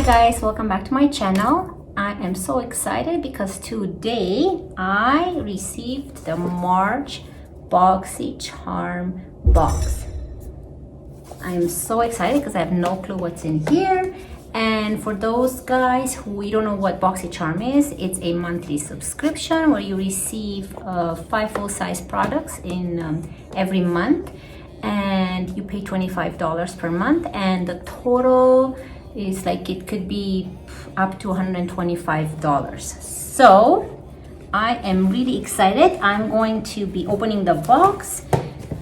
guys, welcome back to my channel. I am so excited because today I received the March BOXYCHARM box. I am so excited because I have no clue what's in here. And for those guys who don't know what BOXYCHARM is, it's a monthly subscription where you receive 5 full-size products in every month, and you pay $25 per month, and the total is like, it could be up to $125. So I am really excited. I'm going to be opening the box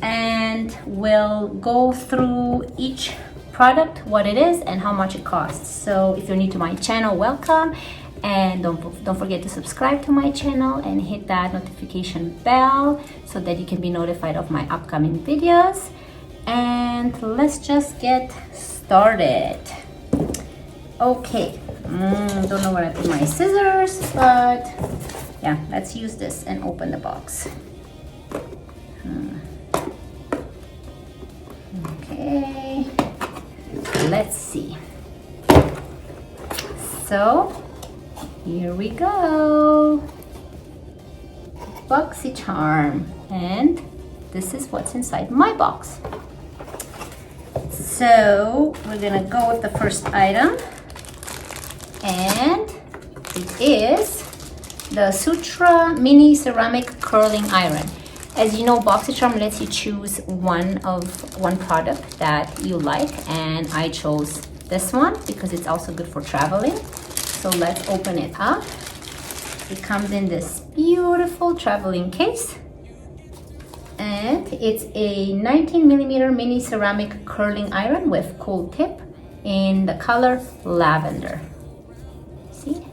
and we'll go through each product, what it is and how much it costs. So if you're new to my channel, welcome, and don't forget to subscribe to my channel and hit that notification bell so that you can be notified of my upcoming videos. And let's just get started. Okay, don't know where I put my scissors, but yeah, let's use this and open the box. Okay, let's see. So here we go, BOXYCHARM, and this is what's inside my box. So we're gonna go with the first item, and it is the SUTRA mini ceramic curling iron. As you know, BOXYCHARM lets you choose one product that you like, and I chose this one because it's also good for traveling. So let's open it up. It comes in this beautiful traveling case, and it's a 19mm mini ceramic curling iron with cool tip in the color lavender. See?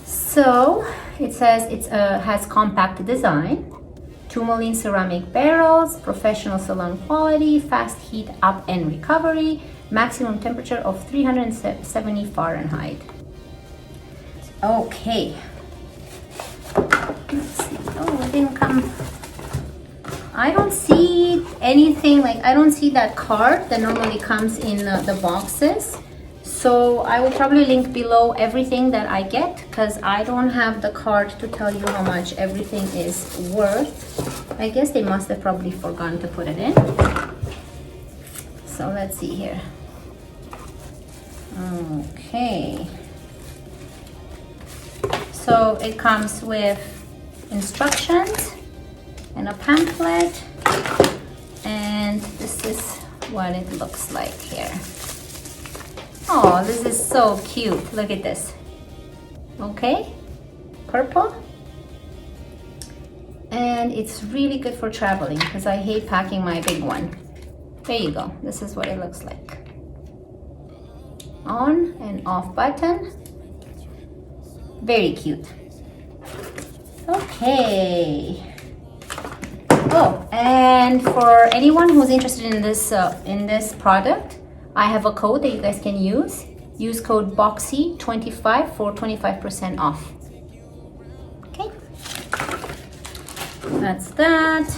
So it says it has compact design, tourmaline ceramic barrels, professional salon quality, fast heat up and recovery, maximum temperature of 370 Fahrenheit. Okay. Let's see. Oh, it didn't come. I don't see anything, like I don't see that card that normally comes in the boxes. So I will probably link below everything that I get because I don't have the card to tell you how much everything is worth. I guess they must have probably forgotten to put it in. So let's see here. Okay. So it comes with instructions and a pamphlet, and this is what it looks like here. Oh, this is so cute. Look at this. Okay, purple. And it's really good for traveling because I hate packing my big one. There you go. This is what it looks like. On and off button. Very cute. Okay. Oh, and for anyone who's interested in this product, I have a code that you guys can use. Use code BOXY25 for 25% off. Okay. That's that.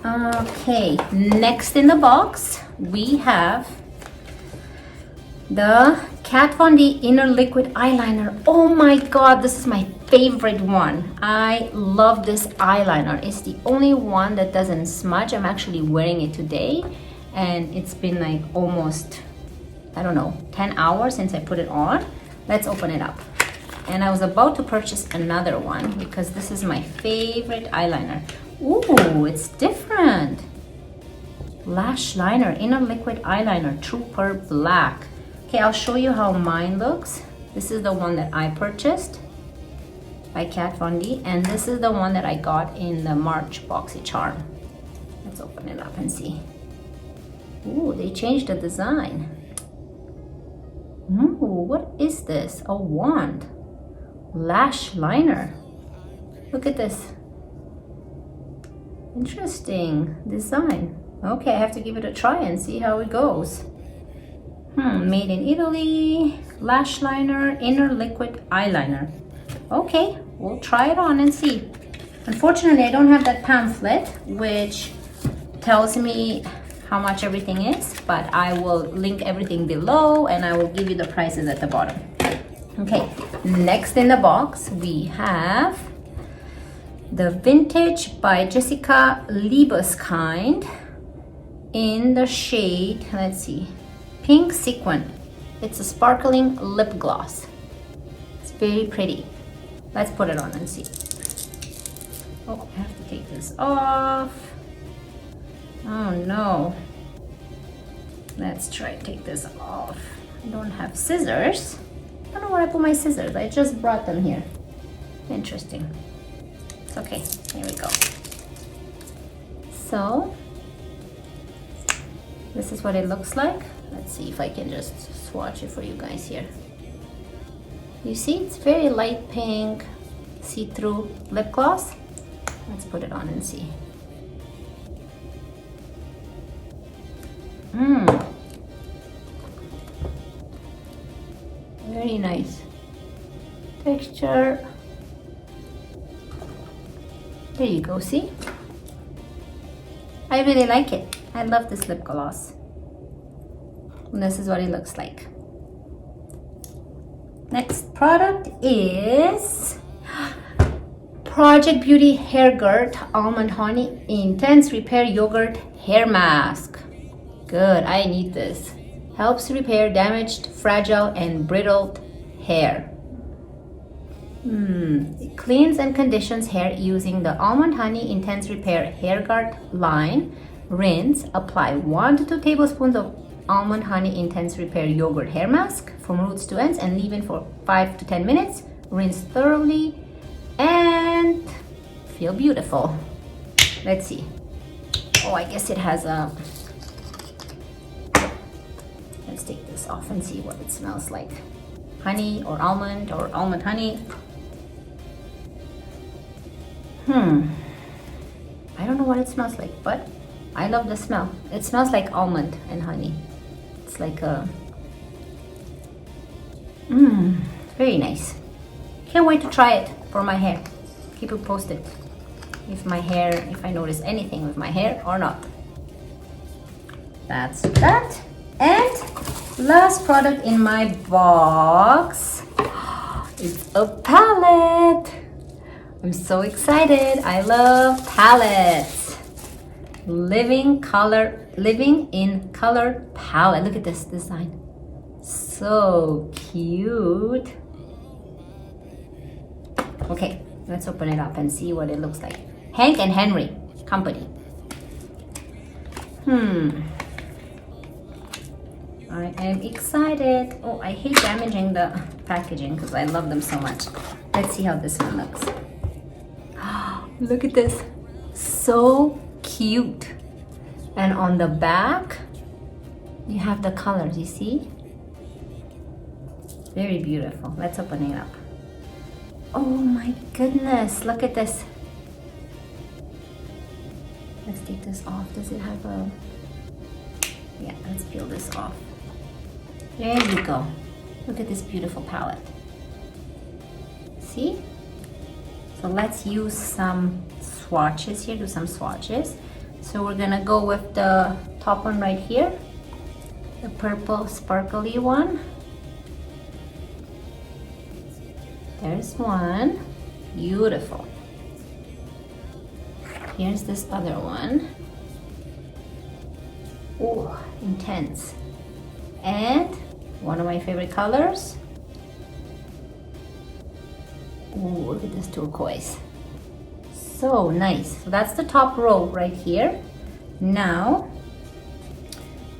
Okay, next in the box, we have the Kat Von D Inner Liquid Eyeliner. Oh my god, this is my favorite one. I love this eyeliner. It's the only one that doesn't smudge. I'm actually wearing it today, and it's been like almost, I don't know, 10 hours since I put it on. Let's open it up. And I was about to purchase another one because this is my favorite eyeliner. Ooh, it's different. Lash liner, inner liquid eyeliner, Trooper Black. Okay, I'll show you how mine looks. This is the one that I purchased by Kat Von D, and this is the one that I got in the March BOXYCHARM. Let's open it up and see. Ooh, they changed the design. Ooh, what is this? A wand. Lash liner. Look at this. Interesting design. Okay, I have to give it a try and see how it goes. Made in Italy. Lash liner, inner liquid eyeliner. Okay, we'll try it on and see. Unfortunately, I don't have that pamphlet, which tells me how much everything is, but I will link everything below and I will give you the prices at the bottom. Okay, next in the box we have the Vintage by Jessica Liebeskind in the shade, let's see, Pink Sequin. It's a sparkling lip gloss. It's very pretty. Let's put it on and see. Oh, I have to take this off. Oh no. Let's try to take this off. I don't have scissors. I don't know where I put my scissors. I just brought them here. Interesting. It's okay. Here we go. So, this is what it looks like. Let's see if I can just swatch it for you guys here. You see, it's very light pink, see-through lip gloss. Let's put it on and see. Very nice texture. There you go, see? I really like it. I love this lip gloss. And this is what it looks like. Next product is Project Beauty HAIRGURT Almond Honey Intense Repair Yogurt Hair Mask. Good, I need this. Helps repair damaged, fragile, and brittled hair. It cleans and conditions hair using the Almond Honey Intense Repair HAIRGURT line. Rinse, apply 1 to 2 tablespoons of Almond Honey Intense Repair Yogurt Hair Mask from roots to ends and leave in for 5 to 10 minutes. Rinse thoroughly and feel beautiful. Let's see. Oh, I guess it has a... Let's take this off and see what it smells like. Honey or almond honey. I don't know what it smells like, but I love the smell. It smells like almond and honey. It's like a... very nice. Can't wait to try it for my hair. Keep it posted if I notice anything with my hair or not. That's that. And last product in my box is a palette. I'm so excited. I love palettes. Living in Color palette. Look at this design. So cute. Okay, let's open it up and see what it looks like. Hank and Henry Company. I am excited. Oh, I hate damaging the packaging because I love them so much. Let's see how this one looks. Look at this. So cute. And on the back, you have the colors, you see? Very beautiful. Let's open it up. Oh my goodness, look at this. Let's take this off. Does it have a... Yeah, let's peel this off. There you go. Look at this beautiful palette. See? So let's use some swatches here, do some swatches. So we're gonna go with the top one right here, the purple sparkly one. There's one. Beautiful. Here's this other one. Oh, intense. And one of my favorite colors. Oh, look at this turquoise. So nice. So that's the top row right here. Now,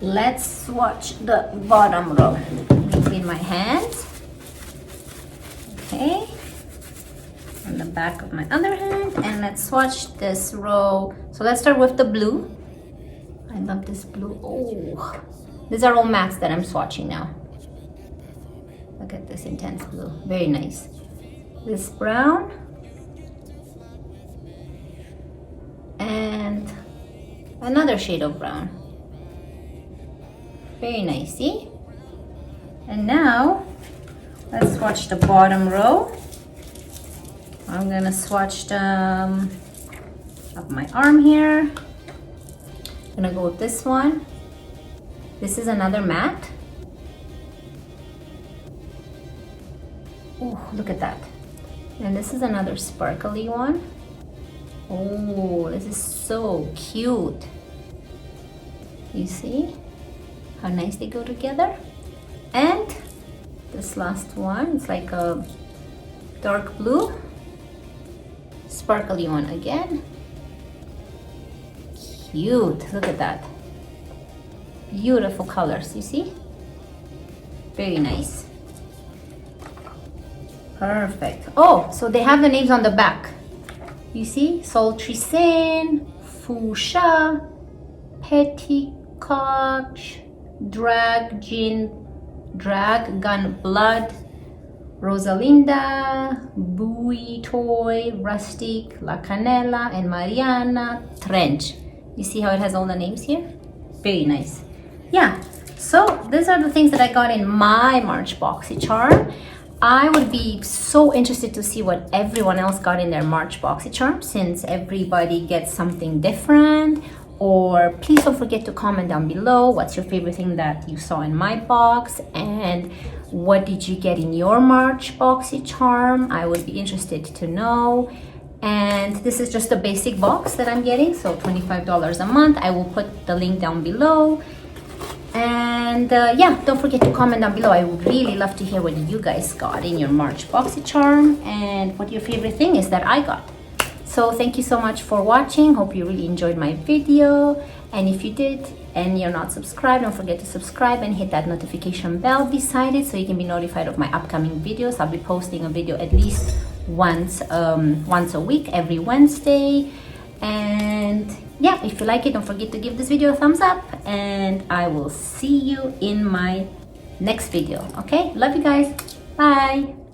let's swatch the bottom row. Between my hands. Okay. On the back of my other hand. And let's swatch this row. So let's start with the blue. I love this blue. Oh, these are all mattes that I'm swatching now. Look at this intense blue. Very nice. This brown. And another shade of brown. Very nice, see? And now, let's swatch the bottom row. I'm gonna swatch the up my arm here. I'm gonna go with this one. This is another matte. Oh, look at that. And this is another sparkly one. Oh, this is so cute. You see how nice they go together? And this last one, it's like a dark blue, sparkly one again. Cute, look at that. Beautiful colors, you see? Very nice. Perfect. Oh, so they have the names on the back. You see? Sultry Sin, Fuchsia, Petticoat, Dragon Blood, Rosalinda, Bowie Toy, Rustic, La Canela, and Mariana Trench. You see how it has all the names here? Very nice. Yeah, so these are the things that I got in my March BOXYCHARM. I would be so interested to see what everyone else got in their March BOXYCHARM, since everybody gets something different. Or please don't forget to comment down below what's your favorite thing that you saw in my box, and what did you get in your March BOXYCHARM. I would be interested to know. And this is just a basic box that I'm getting, so $25 a month. I will put the link down below. And yeah, don't forget to comment down below. I would really love to hear what you guys got in your March BOXYCHARM and what your favorite thing is that I got. So thank you so much for watching. Hope you really enjoyed my video. And if you did and you're not subscribed, don't forget to subscribe and hit that notification bell beside it so you can be notified of my upcoming videos. I'll be posting a video at least once a week, every Wednesday. And yeah, if you like it, don't forget to give this video a thumbs up, and I will see you in my next video. Okay, love you guys. Bye.